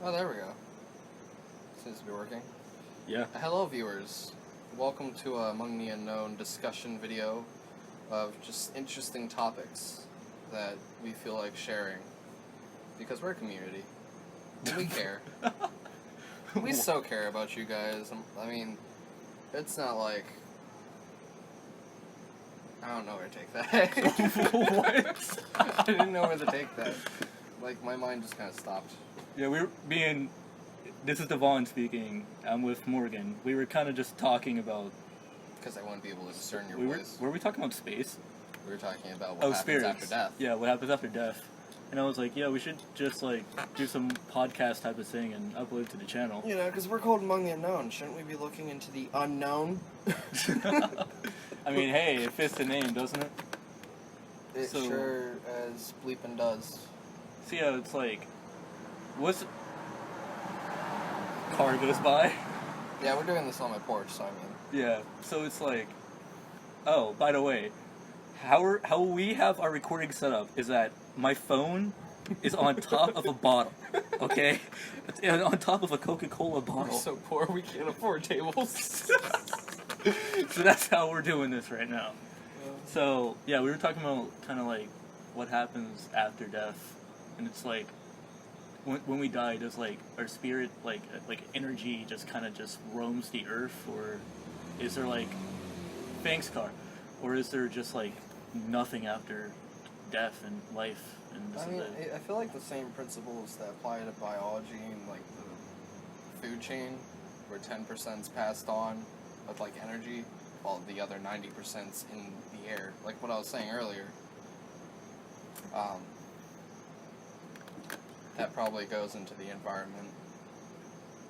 Oh, there we go. Seems to be working. Yeah. Hello, viewers. Welcome to a Among the Unknown discussion video of just interesting topics that we feel like sharing. Because we're a community. And we care. We so care about you guys. I mean, it's not like... I don't know where to take that. What? I didn't know where to take that. Like, my mind just kind of stopped. Yeah, this is Devon speaking. I'm with Morgan. We were kind of just talking about... Because I wouldn't be able to discern your voice. Were we talking about space? We were talking about what happens after death. Yeah, what happens after death. And I was like, yeah, we should just, do some podcast type of thing and upload to the channel. You know, because we're called Among the Unknown. Shouldn't we be looking into the unknown? I mean, hey, it fits the name, doesn't it? It sure as bleeping does. See how it's like... What's... Car goes by. Yeah, we're doing this on my porch, so I mean... Yeah, so it's like... Oh, by the way, how we have our recording set up is that my phone is on top of a bottle, okay? It's on top of a Coca-Cola bottle. We're so poor we can't afford tables. So that's how we're doing this right now. So, yeah, we were talking about kind of like what happens after death. And it's like, when we die, does like our spirit, like energy just kind of just roams the earth? Or is there like, thanks car, or is there just like nothing after death and life? And this I mean, is it? I feel like the same principles that apply to biology and like the food chain, where 10% is passed on with like energy, while the other 90%'s in the air. Like what I was saying earlier. That probably goes into the environment.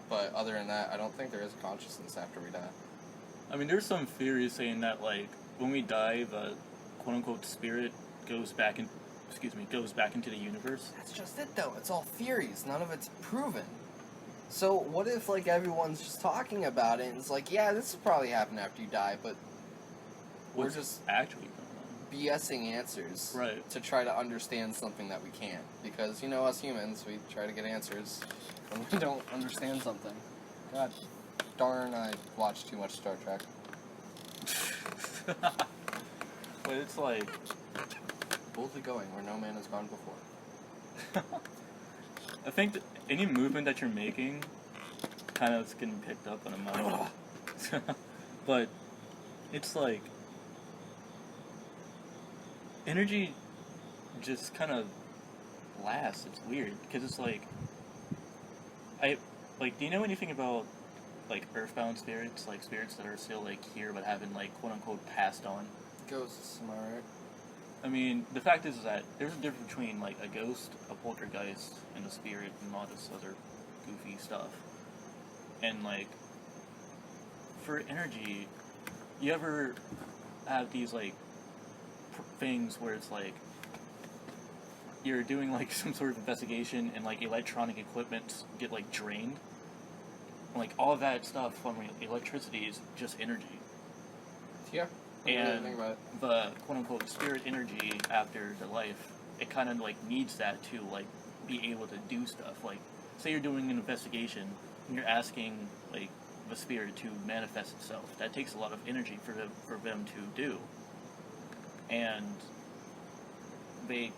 But other than that, I don't think there is consciousness after we die. I mean, there's some theories saying that like when we die, the quote-unquote spirit goes back into the universe. That's just it, though. It's all theories. None of it's proven. So what if, like, everyone's just talking about it, and it's like, yeah, this will probably happen after you die, but we're just actually going on? BSing answers Right. to try to understand something that we can't. Because, you know, us humans, we try to get answers when we don't understand something. God darn, I watched too much Star Trek. But it's like... Boldly going where no man has gone before. I think that any movement that you're making kind of is getting picked up on a mic. But it's like energy just kind of lasts. It's weird because it's like do you know anything about like earthbound spirits, like spirits that are still like here but haven't like quote unquote passed on? Ghosts, am I right? I mean, the fact is that there's a difference between, like, a ghost, a poltergeist, and a spirit, and all this other goofy stuff. And, like, for energy, you ever have these, like, things where it's, like, you're doing, like, some sort of investigation, and, like, electronic equipment get, like, drained? And, like, all of that stuff from electricity is just energy. Yeah. And the quote-unquote spirit energy after the life, it kind of, like, needs that to, like, be able to do stuff. Like, say you're doing an investigation, and you're asking, like, the spirit to manifest itself. That takes a lot of energy for them to do. And they,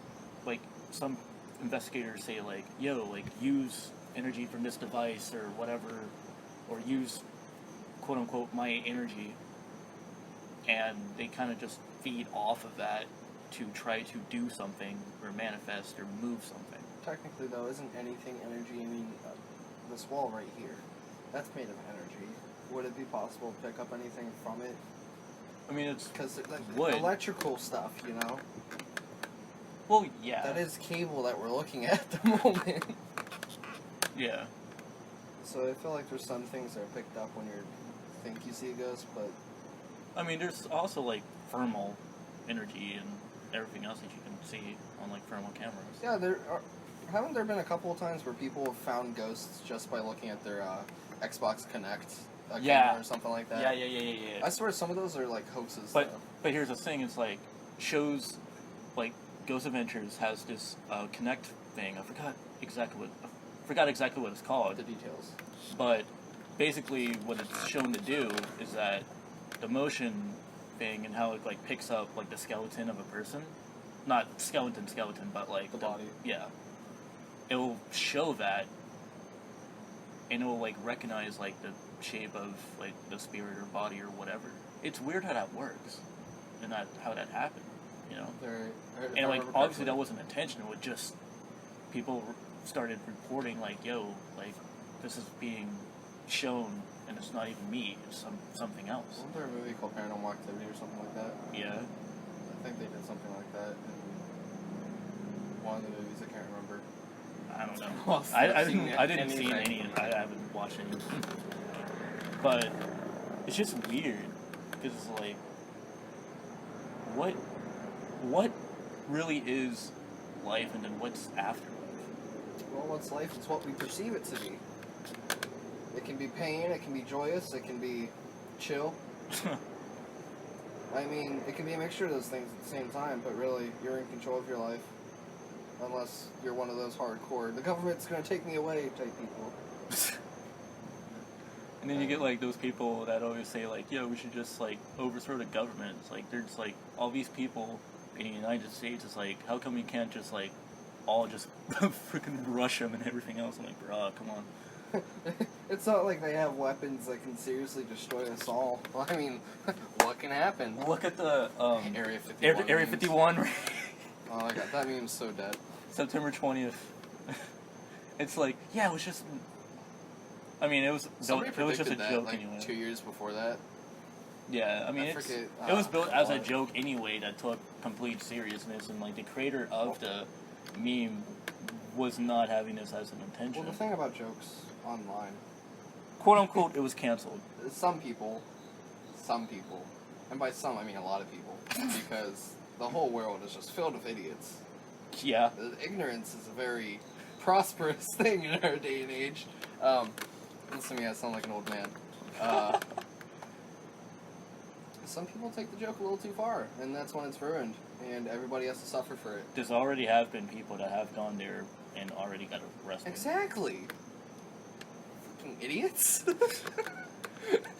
like, some investigators say, like, yo, like, use energy from this device or whatever, or use, quote-unquote, my energy. And they kind of just feed off of that to try to do something or manifest or move something. Technically, though, isn't anything energy? I mean, this wall right here, that's made of energy. Would it be possible to pick up anything from it? I mean, it's because wood. Electrical stuff, you know. Well, yeah. That is cable that we're looking at the moment. Yeah. So I feel like there's some things that are picked up when you think you see a ghost, but. I mean, there's also, like, thermal energy and everything else that you can see on, like, thermal cameras. Yeah, haven't there been a couple of times where people have found ghosts just by looking at their Xbox Connect camera or something like that? Yeah. I swear some of those are, like, hoaxes. But here's the thing, it's, like, shows, like, Ghost Adventures has this Connect thing. I forgot exactly what forgot exactly what it's called, The details. but basically what it's shown to do is that the motion thing and how it like picks up like the skeleton of a person, not skeleton, but like The body. Yeah, it will show that, and it will like recognize like the shape of like the spirit or body or whatever. It's weird how that works, and how that happened, you know. And like obviously that wasn't intentional. It just people started reporting like, yo, like this is being shown, and it's not even me. It's something else. Wasn't there a movie called Paranormal Activity or something like that? Yeah. I think they did something like that in one of the movies. I can't remember. I don't know. Well, I didn't see any. I haven't watched any. But it's just weird because it's like, what really is life, and then what's afterlife? Well, what's life is what we perceive it to be. It can be pain, it can be joyous, it can be chill. I mean, it can be a mixture of those things at the same time, but really, you're in control of your life. Unless you're one of those hardcore, the government's gonna take me away type people. And then you get like those people that always say like, yo, we should just like overthrow the government. It's like there's like all these people in the United States. It's like, how come we can't just like all just freaking rush them and everything else? I'm like, bro, come on. It's not like they have weapons that can seriously destroy us all. Well, I mean, what can happen? Look at the Area 51. Area 51. Oh my god, that meme's so dead. September 20th. It's like, yeah, it was just. I mean, it was just a joke like, anyway. 2 years before that. Yeah, I mean, it was built as a joke anyway that took complete seriousness, and like the creator of the meme was not having this as an intention. Well, the thing about jokes online, quote unquote, it was canceled. Some people, and by some I mean a lot of people, because the whole world is just filled with idiots. Yeah. Ignorance is a very prosperous thing in our day and age. Listen to me, I sound like an old man. Some people take the joke a little too far, and that's when it's ruined, and everybody has to suffer for it. There's already have been people that have gone there and already got arrested. Exactly. Fucking idiots.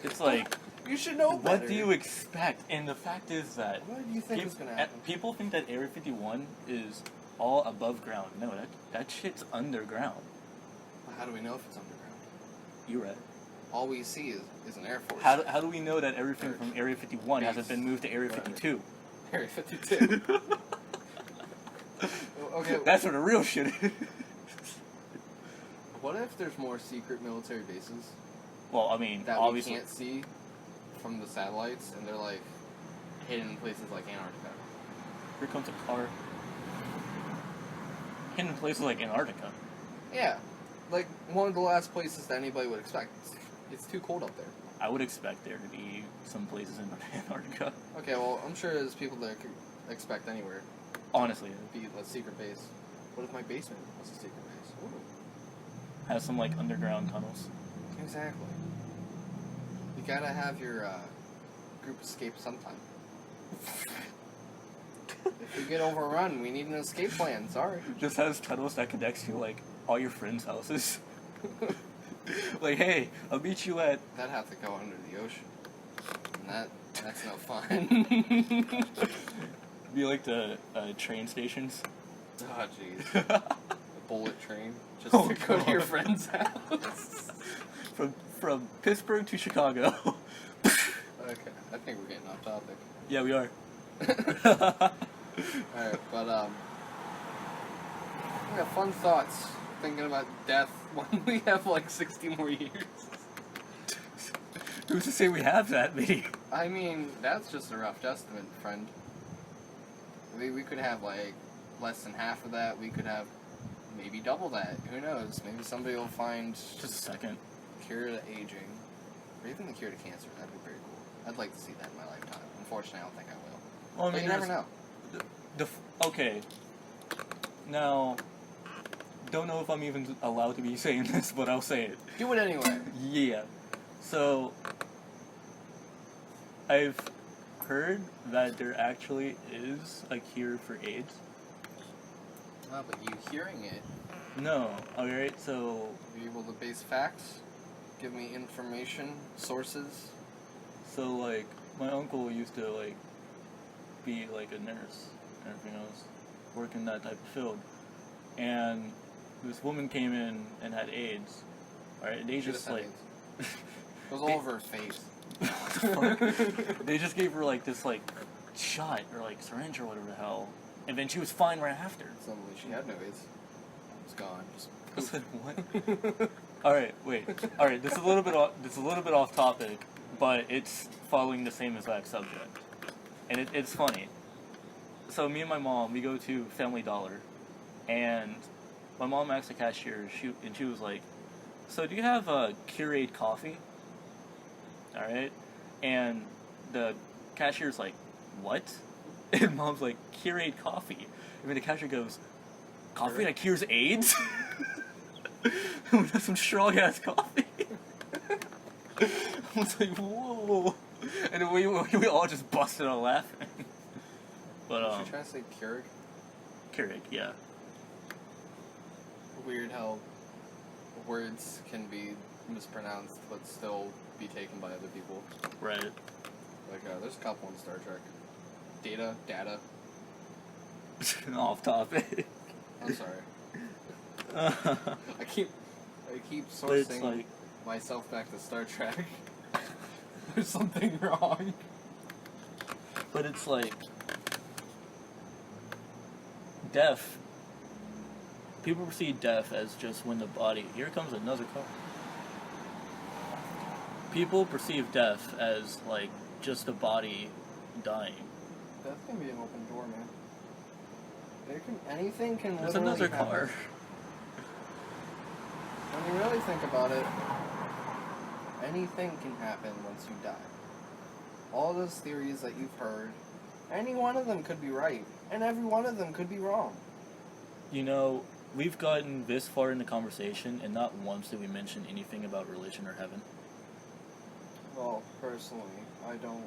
It's like, you should know better. What do you expect? And the fact is that what do you think is gonna happen? People think that Area 51 is all above ground. No, that shit's underground. How do we know if it's underground? You're right. All we see is an Air Force. How do we know that everything from Area 51 hasn't been moved to Area 52? Area 52. Okay. That's where the real shit is. What if there's more secret military bases? Well, I mean, that obviously we can't see from the satellites, and they're like hidden in places like Antarctica. Here comes a car. Hidden in places like Antarctica. Yeah, like one of the last places that anybody would expect. It's too cold up there. I would expect there to be some places in Antarctica. Okay, well, I'm sure there's people that could expect anywhere. Honestly, be a secret base. What if my basement was a secret base? Ooh. Has some like underground tunnels. Exactly. You gotta have your group escape sometime. If we get overrun, we need an escape plan. Sorry. Just has tunnels that connects to like all your friends' houses. Like, hey, I'll meet you at. That'd have to go under the ocean. And that's no fun. Be like the train stations. Oh jeez. A bullet train just to go to your friend's house. From Pittsburgh to Chicago. Okay, I think we're getting off topic. Yeah, we are. Alright, but we have fun thoughts thinking about death when we have like 60 more years. Who's to say we have that many? I mean, that's just a rough estimate, friend. We could have like less than half of that. We could have maybe double that. Who knows? Maybe somebody will find just a second cure to aging, or even the cure to cancer. That'd be very cool. I'd like to see that in my lifetime. Unfortunately, I don't think I will. Well, I mean, but you never know. Okay. Now, don't know if I'm even allowed to be saying this, but I'll say it. Do it anyway. Yeah. So, I've heard that there actually is a cure for AIDS. Oh, but you hearing it No. Alright, so Be able to base facts, give me information, sources. like my uncle used to like be like a nurse and everything else, work in that type of field, and this woman came in and had AIDS. Alright, and they She just had like AIDS. It was all over her face. what the fuck? They just gave her like this like shot or like syringe or whatever the hell, and then she was fine right after. Suddenly she had no AIDS. It's gone. Just I said, what? Alright, wait. Alright, this is a little bit off topic, but it's following the same exact subject. And it's funny. So me and my mom, we go to Family Dollar, and my mom asked the cashier, she was like, so do you have Keurig coffee? Alright? And the cashier's like, what? And mom's like, Keurig coffee. And then the cashier goes, coffee that cures AIDS? That's some strong ass coffee. I was like, whoa. And then we all just busted out laughing. But, Was she trying to say Keurig? Keurig, yeah. Weird how words can be mispronounced but still be taken by other people. Right. Like, there's a couple in Star Trek. Data. Off topic. I'm sorry. I keep But it's sourcing like, myself back to Star Trek. There's something wrong. but it's like, death. People perceive death as just when the body. Here comes another car. People perceive death as like just the body dying. That can be an open door, man. Anything can There's literally another happen. car. When you really think about it, anything can happen once you die. All those theories that you've heard, any one of them could be right, and every one of them could be wrong. You know, we've gotten this far in the conversation, and not once did we mention anything about religion or heaven. Well, personally, I don't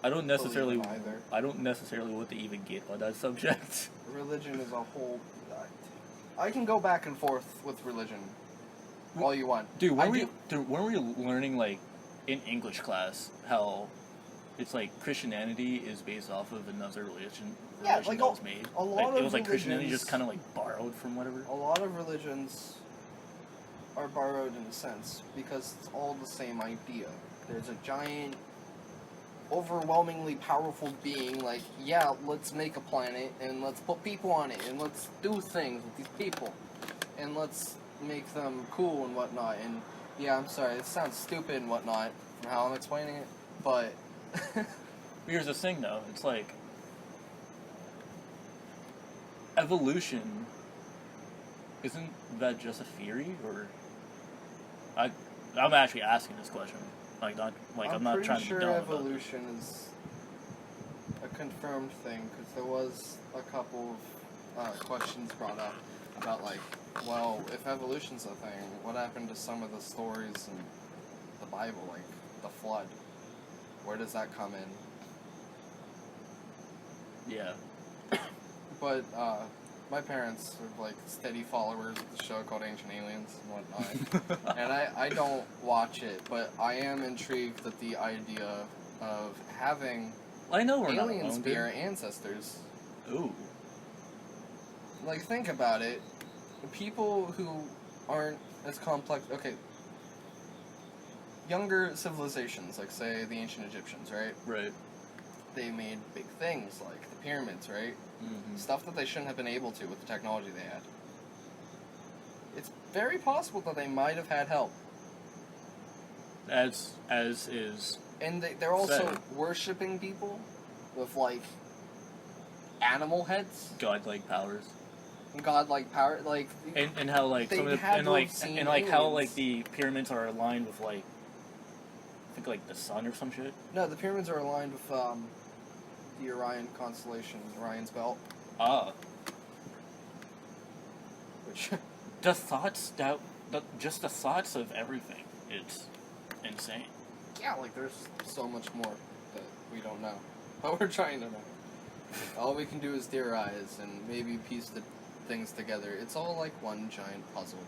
I don't necessarily. believe either. I don't necessarily want to even get on that subject. Religion is a whole... I can go back and forth with religion all you want. Dude, weren't we learning like in English class how it's like Christianity is based off of another religion Yeah, that like was made? a lot Like, of it was like Christianity religions- just kind of like borrowed from whatever. A lot of religions are borrowed in a sense because it's all the same idea. There's a giant, overwhelmingly powerful being like, yeah, let's make a planet and let's put people on it and let's do things with these people and let's make them cool and whatnot. And yeah, I'm sorry, it sounds stupid and whatnot from how I'm explaining it, but Here's the thing, though. It's like evolution. Isn't that just a theory, or I'm actually asking this question. Like, I'm not pretty trying to sure be dumb about it. evolution is a confirmed thing because there was a couple of questions brought up about like, well, if evolution's a thing, what happened to some of the stories in the Bible, like the flood? Where does that come in? Yeah. But my parents are like steady followers of the show called Ancient Aliens and whatnot. And I don't watch it, but I am intrigued at the idea of having I know we're not aliens alone, be dude. our ancestors. Ooh. Like, think about it. People who aren't as complex... Okay. Younger civilizations, like, say, the ancient Egyptians, right? Right. They made big things, like the pyramids, right? Mm-hmm. Stuff that they shouldn't have been able to with the technology they had. It's very possible that they might have had help. As is. And they're also Said. worshipping people with, like, animal heads Godlike powers. and godlike power. Like, And how like They some of the, had and to like have seen and like how aliens. like the pyramids are aligned with like I think like the sun or some shit. no, the pyramids are aligned with the Orion constellation, Orion's belt, Ah. which The thoughts just the thoughts of everything. It's insane. yeah, like there's so much more that we don't know, but we're trying to know. All we can do is theorize and maybe piece the things together. It's all like one giant puzzle,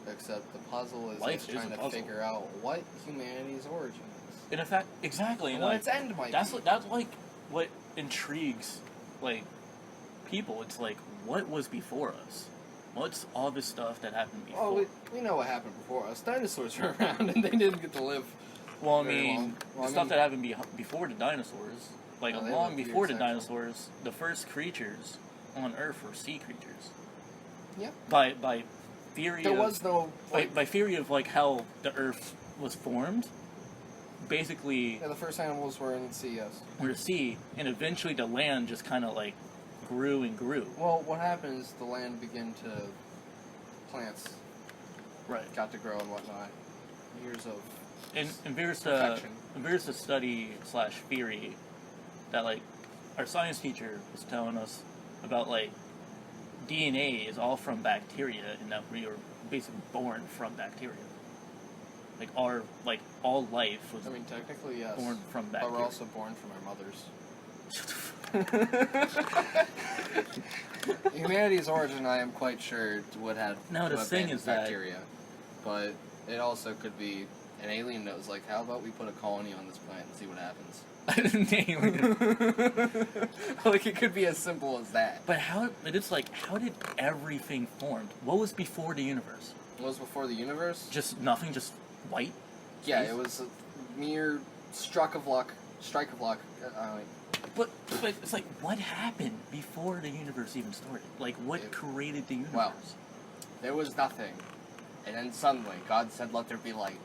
except the puzzle is Life us is trying a to puzzle. figure out what humanity's origin is. And in fact, exactly. And And what like, its end might that's be. like what intrigues like people. It's like, what was before us? What's all this stuff that happened before? Well, we know what happened before us. Dinosaurs were around and they didn't get to live. Well, I very mean, long. Well, the I stuff mean- that happened before the dinosaurs, like Oh, they long lived before years, the actually. dinosaurs, the first creatures on Earth were sea creatures. Yeah. By theory There of, was no by theory of like how the Earth was formed, basically Yeah, the first animals were in the sea, yes. we're sea, and eventually the land just kind of like grew and grew. Well, what happened is the land began to... Plants Right. got to grow and whatnot. Years of... And Perfection. there's a study / theory that like our science teacher was telling us about like DNA is all from bacteria and that we are basically born from bacteria. Like all life was I mean, technically, yes. born from bacteria. But we're also born from our mothers. Humanity's origin, I am quite sure, would have No, the would have thing been is that- bacteria. But it also could be an alien that was like, how about we put a colony on this planet and see what happens? Like, it could be as simple as that. But how did everything form? What was before the universe? What was before the universe? Just nothing, just white? Yeah, space? it was a mere strike of luck. But it's like, what happened before the universe even started? Like, what It- created the universe? well, there was nothing. And then suddenly, God said, let there be light.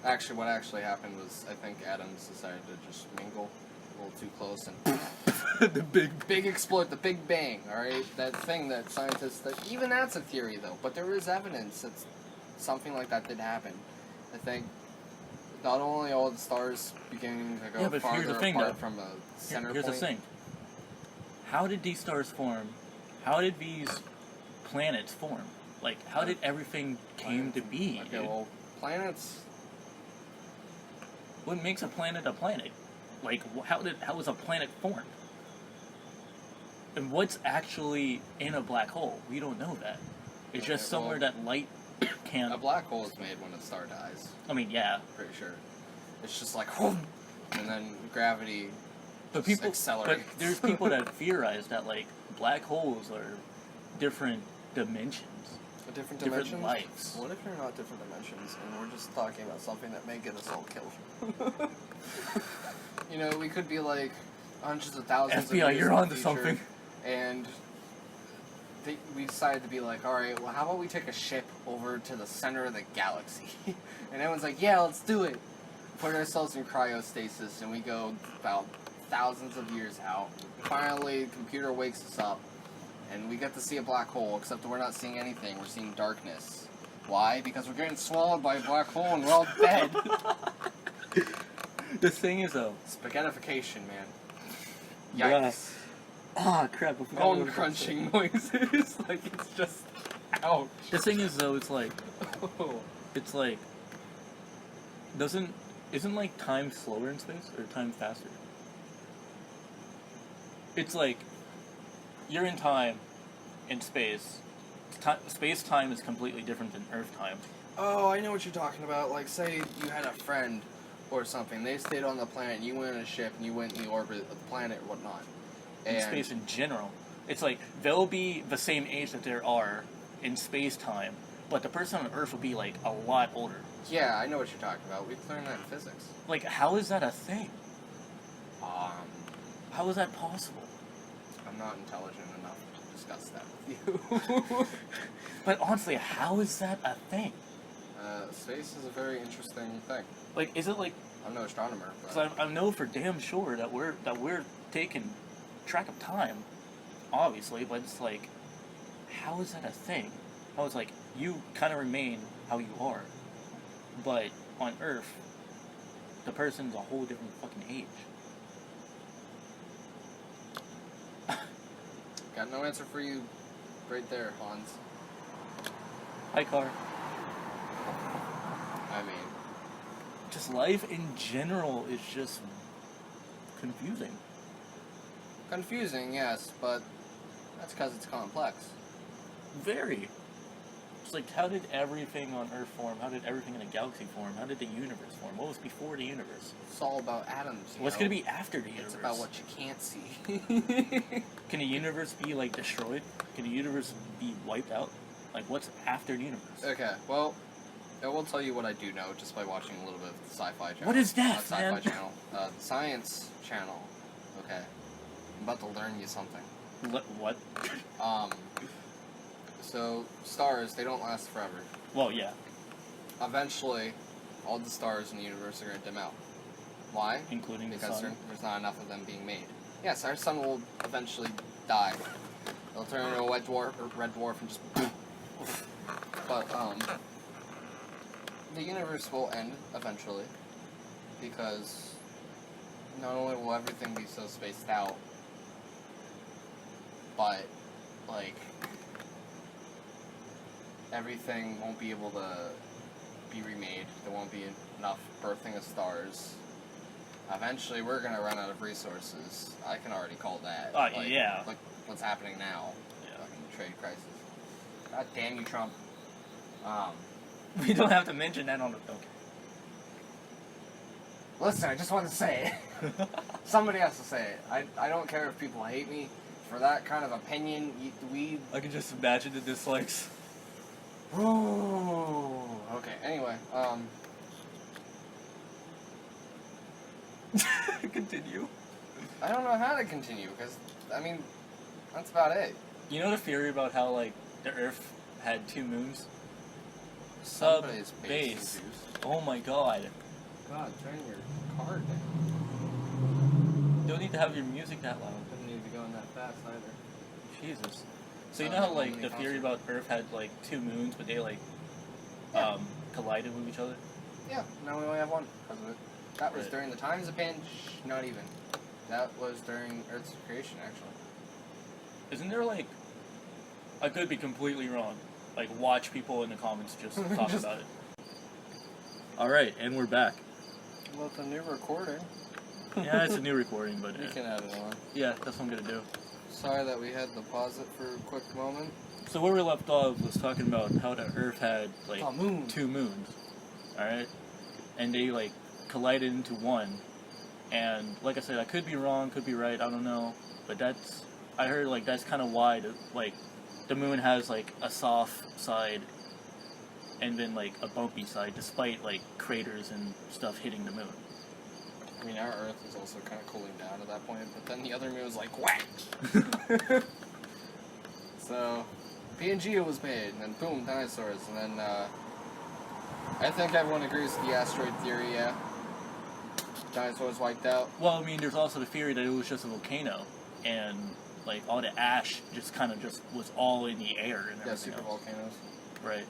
Actually, what actually happened was, I think atoms decided to just mingle a little too close and the big... big explode, the Big Bang, alright? That thing that scientists, even that's a theory though, but there is evidence that something like that did happen. I think not only all the stars beginning to go Yeah, but here's farther the thing, apart though. from a center Here's point. the thing. How did these stars form? How did these planets form? Like, how did everything came to be? Okay, dude? well, planets... What makes a planet a planet? Like, how was a planet formed? And what's actually in a black hole? We don't know that. It's just Okay, somewhere well, that light can't... A black hole is made when a star dies. I mean, yeah. Pretty sure. It's just like, whoom, and then gravity But just people, accelerates. but there's people that theorize that like black holes are different dimensions. different different dimensions? lives. What if they're not different dimensions and we're just talking about something that may get us all killed? You know, we could be like hundreds of thousands of FBI, years you're in the onto future, something. And we decided to be like, alright, well, how about we take a ship over to the center of the galaxy? And everyone's like, yeah, let's do it. Put ourselves in cryostasis, and we go about thousands of years out. Finally, the computer wakes us up, and we get to see a black hole, except we're not seeing anything, we're seeing darkness. Why? Because we're getting swallowed by a black hole and we're all dead. The thing is though, Spaghettification, man. Yeah. Yikes. ah crap, I forgot what I Bone was gonna say. crunching noises. Like, it's just, ouch. The thing is though, it's like Oh. isn't like time slower in space or time faster? It's like you're in time in space. Space time is completely different than Earth time. Oh, I know what you're talking about. Like, say you had a friend or something. They stayed on the planet, you went in a ship, and you went in the orbit of the planet and whatnot. In space in general, it's like they'll be the same age that there are in space time, but the person on Earth will be like a lot older. Yeah, I know what you're talking about. We've learned that in physics. Like, how is that a thing? Um, How is that possible? I'm not intelligent enough to discuss that with you. But honestly, how is that a thing? Space is a very interesting thing. Like, is it like? I'm no astronomer, Because but I know for damn sure that we're taking track of time, obviously. But it's like, how is that a thing? How it's like you kind of remain how you are, but on Earth, the person's a whole different fucking age. got no answer for you right there, Hans. Hi, car. I mean, Just life in general is just confusing. confusing, yes, but That's because it's complex. Very. It's like, how did everything on Earth form? How did everything in the galaxy form? How did the universe form? What was before the universe? It's all about atoms. What's going to be after the universe? It's about what you can't see. Can the universe be, like, destroyed? Can the universe be wiped out? Like, what's after the universe? Okay, well, I will tell you what I do know just by watching a little bit of the Sci-Fi Channel. What is that, Not Sci-Fi man? Channel. The Science Channel. Okay. I'm about to learn you something. What? So, stars, they don't last forever. Well, yeah. Eventually, all the stars in the universe are going to dim out. Why? Including the Because sun. there's not enough of them being made. Yes, our sun will eventually die. It'll turn into a red dwarf and just... But, the universe will end eventually. Because not only will everything be so spaced out, but, like... everything won't be able to be remade. There won't be enough birthing of stars. Eventually, we're gonna run out of resources. I can already call that. Yeah. Look what's happening now. Yeah. Fucking trade crisis. God damn you, Trump. We don't have to mention that on the... Okay. Listen, I just want to say it. Somebody has to say it. I don't care if people hate me for that kind of opinion. I can just imagine the dislikes. Ooh. Okay. Anyway, Continue. I don't know how to continue because I mean, that's about it. You know the theory about how, like, the Earth had 2 moons? Somebody's Sub-base. induced. Oh my god. God, turn your car down. You don't need to have your music that loud. Doesn't need to be going that fast either. Jesus. So you know how, like, the theory about Earth had, like, 2 moons, but they, like, Yeah. collided with each other? Yeah, now we only have one because of it. That was Right. during the times of not even. That was during Earth's creation, actually. Isn't there, like... I could be completely wrong. Like, watch people in the comments just talk about it. Alright, and we're back. Well, it's a new recording. Yeah, it's a new recording, but... You can add it on. Yeah, that's what I'm gonna do. Sorry that we had to pause it for a quick moment. So where we left off was talking about how the Earth had, like, Oh, moon. 2 moons. Alright? And they, like, collided into one. And, like I said, I could be wrong, could be right, I don't know. But that's... I heard, like, that's kind of why, like, the moon has, like, a soft side and then, like, a bumpy side, despite, like, craters and stuff hitting the moon. I mean, our Earth is also kind of cooling down at that point, but then the other moon was like, whack! So, Pangea was made, and then boom, dinosaurs, and then, I think everyone agrees with the asteroid theory, yeah. Dinosaurs wiped out. Well, I mean, there's also the theory that it was just a volcano, and, like, all the ash just kind of just was all in the air and Yeah, everything super else. volcanoes. Right.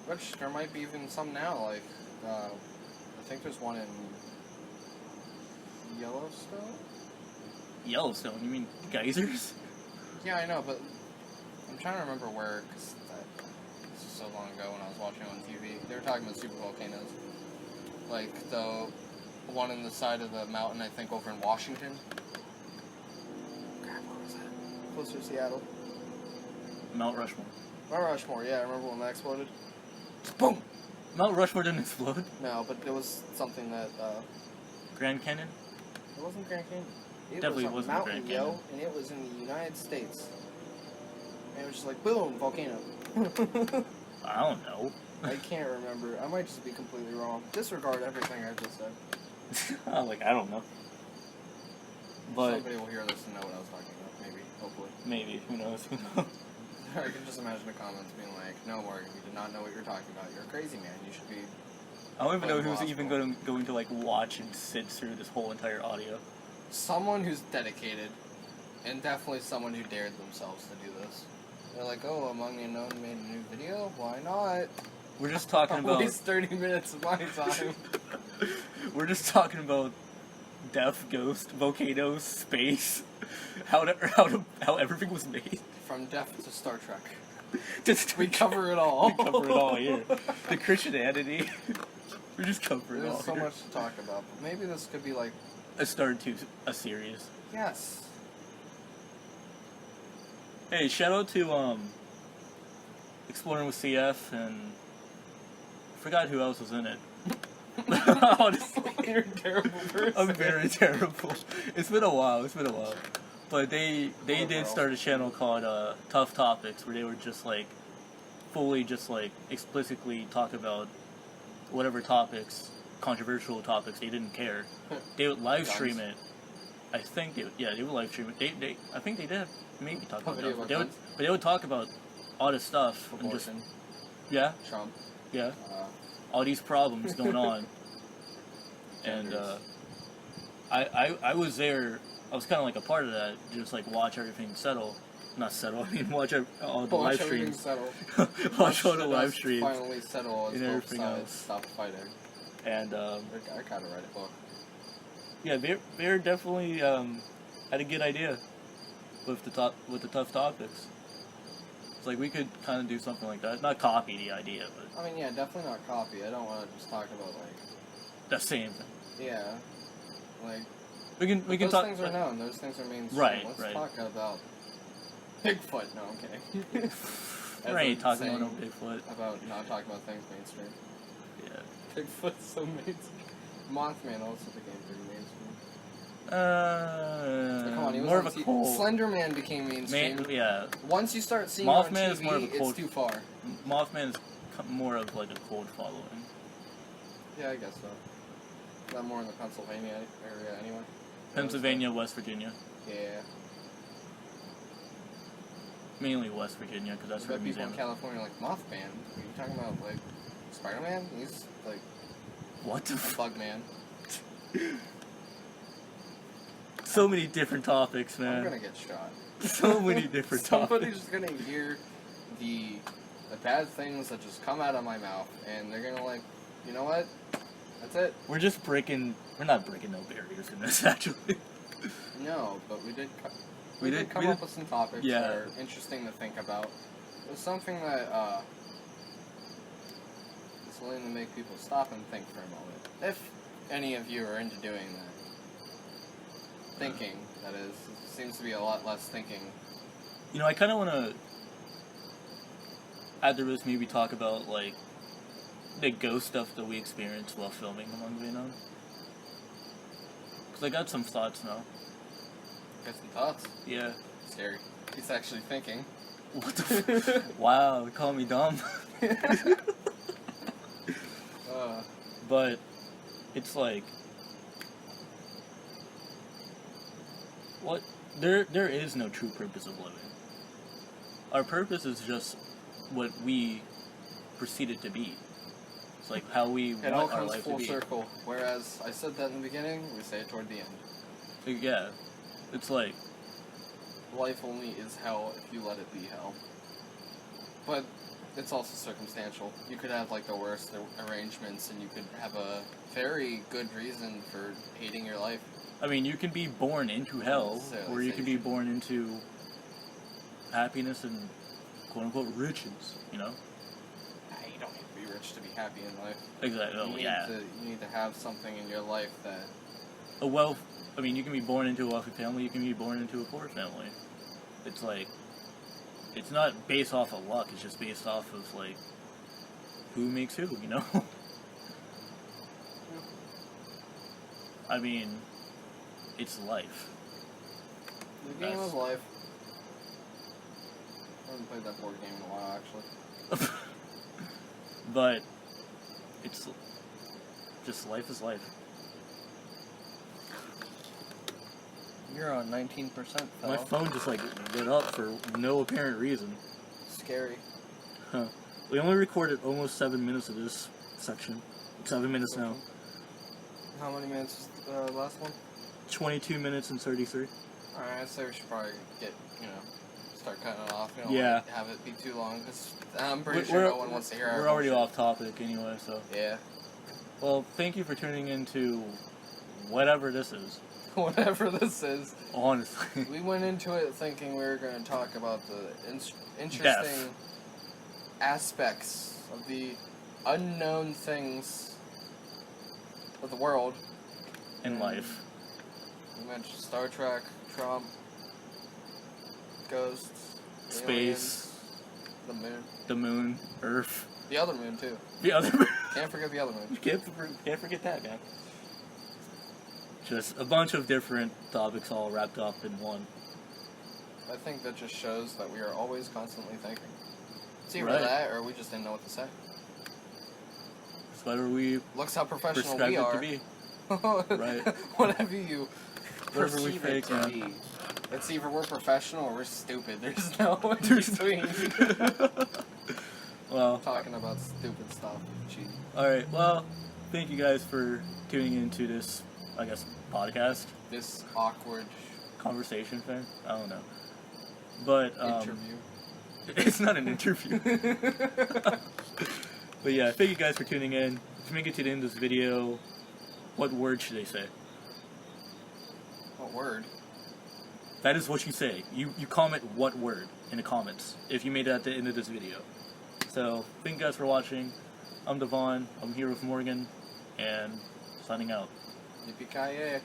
Which, there might be even some now, like, I think there's one in Yellowstone? Yellowstone? You mean geysers? Yeah, I know, but I'm trying to remember where, because this was so long ago when I was watching it on TV. They were talking about super volcanoes. Like, the one in the side of the mountain, I think, over in Washington. God, what was that? Closer to Seattle. Mount Rushmore. Mount Rushmore, yeah, I remember when that exploded. Just boom! Mount Rushmore didn't explode. No, but it was something that, Grand Canyon? it wasn't Grand Canyon. It Definitely was a wasn't mountain, Grand Canyon. yo, and it was in the United States. And it was just like, boom, volcano. I don't know. I can't remember. I might just be completely wrong. Disregard everything I just said. Like, I don't know. But Somebody will hear this and know what I was talking about, maybe, hopefully. maybe, who knows? Who knows? I can just imagine the comments being like, no, Morgan, you did not know what you're talking about. You're a crazy man. You should be... I don't even know who's Impossible. even going to like watch and sit through this whole entire audio. Someone who's dedicated, and definitely someone who dared themselves to do this. They're like, oh, Among the Unknown made a new video? Why not? We're just talking I'll about. waste 30 minutes of my time. We're just talking about death, ghost, volcanoes, space, how everything was made. From death to Star Trek. Just We cover it all. We cover it all here. The Christianity. We just cover it all. There's so here. much to talk about, but maybe this could be like, A start to a series. yes. Hey, shout out to Exploring with CF and I forgot who else was in it. Honestly, You're a terrible person. I'm very terrible. It's been a while. But they Poor did girl. start a channel called Tough Topics, where they were just like fully just like explicitly talk about whatever topics, controversial topics. They didn't care. They would live stream it. I think they would live stream it. They I think they did maybe talk about Video guns, about but they would talk about all this stuff and just Abortion, Trump. yeah all these problems going on. And I was there. I was kind of like a part of that. Just like watch everything settle. Not settle. I mean, watch all the live everything streams. settle. Watch all the live dust streams. Finally settle as and both everything sides else. stop fighting. And I kind of read a book. yeah, they're definitely had a good idea with the tough topics. It's like we could kind of do something like that. Not copy the idea, but I mean, yeah, definitely not copy. I don't want to just talk about like. the same thing. Yeah. Like. We can those talk. things are known. Those things are mainstream. Right, Let's right. talk about Bigfoot. No, I'm kidding. Right, I'm talking saying about no Bigfoot. About not talking about things mainstream. Yeah. Bigfoot's so mainstream. Mothman also became pretty mainstream. Come on, he was more on of a TV. cold. Slenderman became mainstream. Yeah. Once you start seeing Mothman it on is TV, more of a cold- it's too far. Mothman is more of like a cold following. Yeah, I guess so. Not more in the Pennsylvania area anyway. Pennsylvania, West Virginia. Yeah. Mainly West Virginia, because that's I where bet the people in museum. California are like, Mothman? Are you talking about, like, Spider-Man? He's, like, What the? a bug man. So many different topics, man. I'm gonna get shot. So many different Somebody's topics. just gonna hear the bad things that just come out of my mouth, and they're gonna, like, you know what? That's it. We're not breaking no barriers in this, actually. No, but we did We come did- up with some topics yeah. that are interesting to think about. It was something that is willing to make people stop and think for a moment. If any of you are into doing that. Thinking, that is. It seems to be a lot less thinking. You know, I kind of want to, after this, maybe talk about, like, the ghost stuff that we experienced while filming Among the Unknown. Because I got some thoughts now. Got some thoughts? Yeah. Scary. He's actually thinking. What the Wow, you call me dumb. But it's like, what? There is no true purpose of living. Our purpose is just what we perceive it to be. It's like how we It all want our comes life to full be. circle. Whereas I said that in the beginning, we say it toward the end. Like, yeah, it's like, Life only is hell if you let it be hell. But it's also circumstantial. You could have like the worst arrangements, and you could have a very good reason for hating your life. I mean, you can be born into hell, necessarily or you say can you be born into happiness and quote-unquote riches, you know? You don't need to be rich to be happy in life. Exactly, You need to have something in your life that... I mean, you can be born into a wealthy family, you can be born into a poor family. It's like, it's not based off of luck, it's just based off of, like, who makes who, you know? I mean, it's life. The game of life. I haven't played that board game in a while, actually. But, it's just life is life. You're on 19%, fella. My phone just, like, lit up for no apparent reason. Scary. Huh. We only recorded almost 7 minutes of this section. 7 minutes now. How many minutes was the last one? 22 minutes and 33. Alright, I'd say we should probably get, start cutting it off. Yeah. Have it be too long, because I'm pretty sure no one wants to hear our We're already bullshit. off topic anyway, so. Yeah. Well, thank you for tuning in to whatever this is. Whatever this is. Honestly. We went into it thinking we were going to talk about the interesting Death. aspects of the unknown things of the world. In life. We mentioned Star Trek, Trump, ghosts, space, aliens, the moon, Earth, the other moon too. the other moon. Can't forget the other moon. Can't forget that, man. Just a bunch of different topics all wrapped up in one. I think that just shows that we are always constantly thinking. It's either Right. that, or we just didn't know what to say. It's whatever we Looks how professional prescribed we it are. to be. Right. Whatever you Whatever we perceive it think, to yeah. be. It's either we're professional or we're stupid. There's no in between. Well, Talking about stupid stuff. Gee. alright, well, thank you guys for tuning into this, I guess, podcast, This awkward conversation thing. I don't know. But, interview. it's not an interview. But yeah, thank you guys for tuning in. If you make it to the end of this video, what word should I say? What word? That is what you say. You comment what word in the comments if you made it at the end of this video. So, thank you guys for watching. I'm Devon. I'm here with Morgan. And signing out. Yippee-ki-yay.